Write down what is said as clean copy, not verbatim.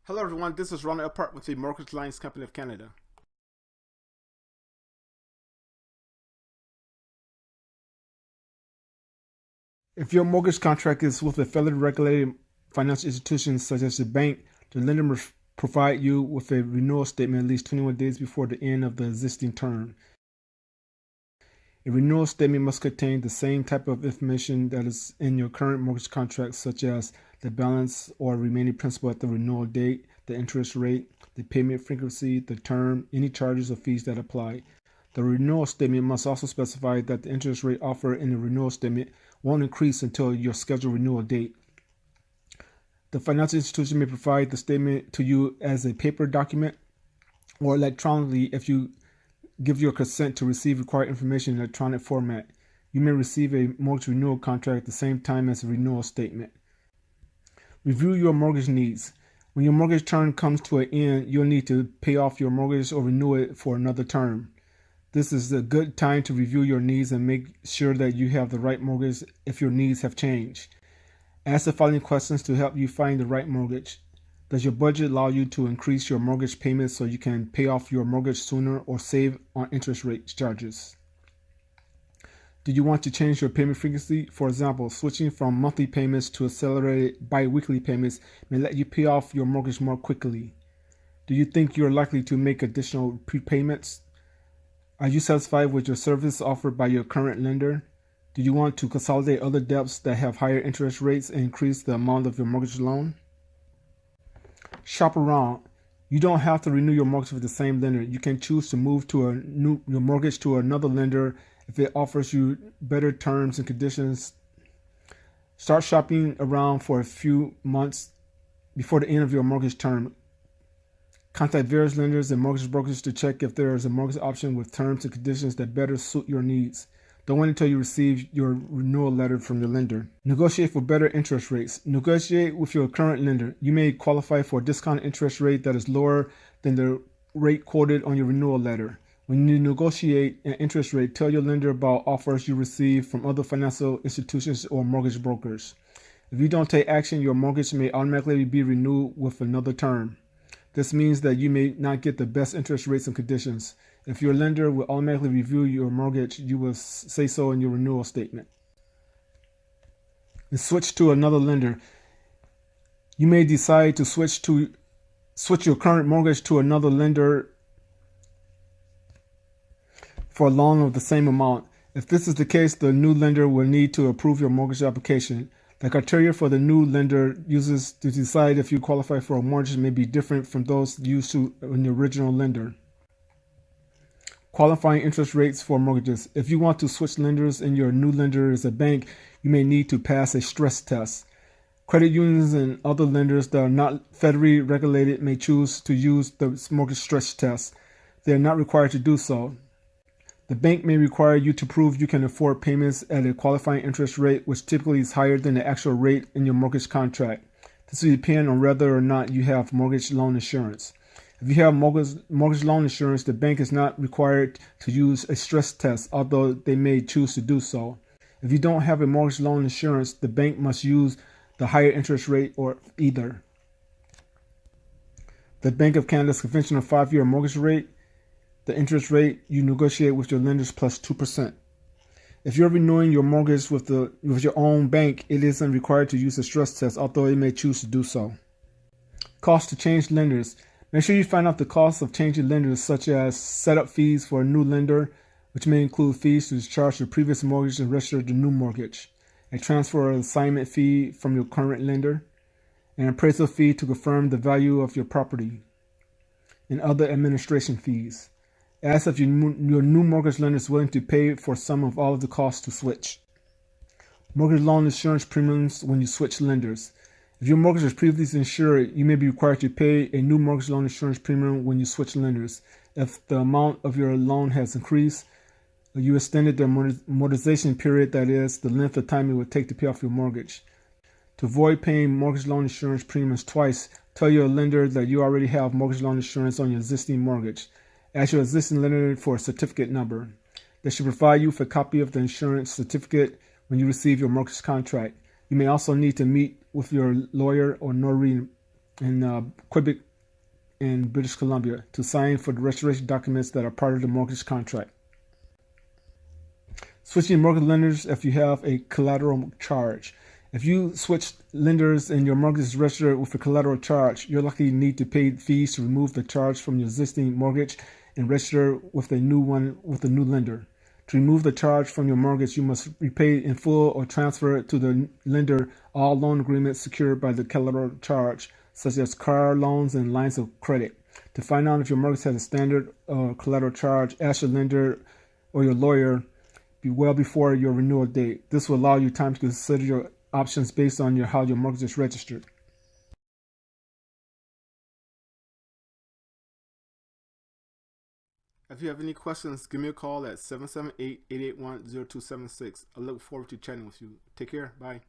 Hello everyone, this is Ronald Apart with the Mortgage Alliance Company of Canada. If your mortgage contract is with a federally regulated financial institution such as a bank, the lender must provide you with a renewal statement at least 21 days before the end of the existing term. A renewal statement must contain the same type of information that is in your current mortgage contract, such as the balance or remaining principal at the renewal date, the interest rate, the payment frequency, the term, any charges or fees that apply. The renewal statement must also specify that the interest rate offered in the renewal statement won't increase until your scheduled renewal date. The financial institution may provide the statement to you as a paper document or electronically if you give your consent to receive required information in electronic format. You may receive a mortgage renewal contract at the same time as a renewal statement. Review your mortgage needs. When your mortgage term comes to an end, you'll need to pay off your mortgage or renew it for another term. This is a good time to review your needs and make sure that you have the right mortgage if your needs have changed. Ask the following questions to help you find the right mortgage. Does your budget allow you to increase your mortgage payments so you can pay off your mortgage sooner or save on interest rate charges? Do you want to change your payment frequency? For example, switching from monthly payments to accelerated bi-weekly payments may let you pay off your mortgage more quickly. Do you think you're likely to make additional prepayments? Are you satisfied with your service offered by your current lender? Do you want to consolidate other debts that have higher interest rates and increase the amount of your mortgage loan? Shop around. You don't have to renew your mortgage with the same lender. You can choose to move your mortgage to another lender if it offers you better terms and conditions. Start shopping around for a few months before the end of your mortgage term. Contact various lenders and mortgage brokers to check if there is a mortgage option with terms and conditions that better suit your needs. Don't wait until you receive your renewal letter from your lender. Negotiate for better interest rates. Negotiate with your current lender. You may qualify for a discounted interest rate that is lower than the rate quoted on your renewal letter. When you negotiate an interest rate, tell your lender about offers you receive from other financial institutions or mortgage brokers. If you don't take action, your mortgage may automatically be renewed with another term. This means that you may not get the best interest rates and conditions. If your lender will automatically review your mortgage, you will say so in your renewal statement. And switch to another lender. You may decide to switch your current mortgage to another lender for a loan of the same amount. If this is the case, the new lender will need to approve your mortgage application. The criteria for the new lender uses to decide if you qualify for a mortgage may be different from those used in the original lender. Qualifying interest rates for mortgages. If you want to switch lenders and your new lender is a bank, you may need to pass a stress test. Credit unions and other lenders that are not federally regulated may choose to use the mortgage stress test. They are not required to do so. The bank may require you to prove you can afford payments at a qualifying interest rate, which typically is higher than the actual rate in your mortgage contract. This will depend on whether or not you have mortgage loan insurance. If you have mortgage loan insurance, the bank is not required to use a stress test, although they may choose to do so. If you don't have a mortgage loan insurance, the bank must use the higher interest rate or either. The Bank of Canada's conventional 5-year mortgage rate. The interest rate you negotiate with your lenders plus 2%. If you're renewing your mortgage with your own bank, it isn't required to use a stress test, although it may choose to do so. Cost to change lenders. Make sure you find out the cost of changing lenders, such as setup fees for a new lender, which may include fees to discharge your previous mortgage and register the new mortgage, a transfer or assignment fee from your current lender, an appraisal fee to confirm the value of your property, and other administration fees. Ask if your new mortgage lender is willing to pay for some of all of the costs to switch. Mortgage loan insurance premiums when you switch lenders. If your mortgage was previously insured, you may be required to pay a new mortgage loan insurance premium when you switch lenders. If the amount of your loan has increased, or you extended the amortization period, that is, the length of time it would take to pay off your mortgage. To avoid paying mortgage loan insurance premiums twice, tell your lender that you already have mortgage loan insurance on your existing mortgage. Ask your existing lender for a certificate number. They should provide you with a copy of the insurance certificate when you receive your mortgage contract. You may also need to meet with your lawyer or notary in Quebec in British Columbia to sign for the restoration documents that are part of the mortgage contract. Switching mortgage lenders if you have a collateral charge. If you switch lenders and your mortgage is registered with a collateral charge, you're likely to need to pay fees to remove the charge from your existing mortgage and register with a new one with a new lender. To remove the charge from your mortgage, you must repay in full or transfer to the lender all loan agreements secured by the collateral charge, such as car loans and lines of credit. To find out if your mortgage has a standard or collateral charge, ask your lender or your lawyer well before your renewal date. This will allow you time to consider your options based on how your mortgage is registered. If you have any questions, give me a call at 778-881-0276. I look forward to chatting with you. Take care. Bye.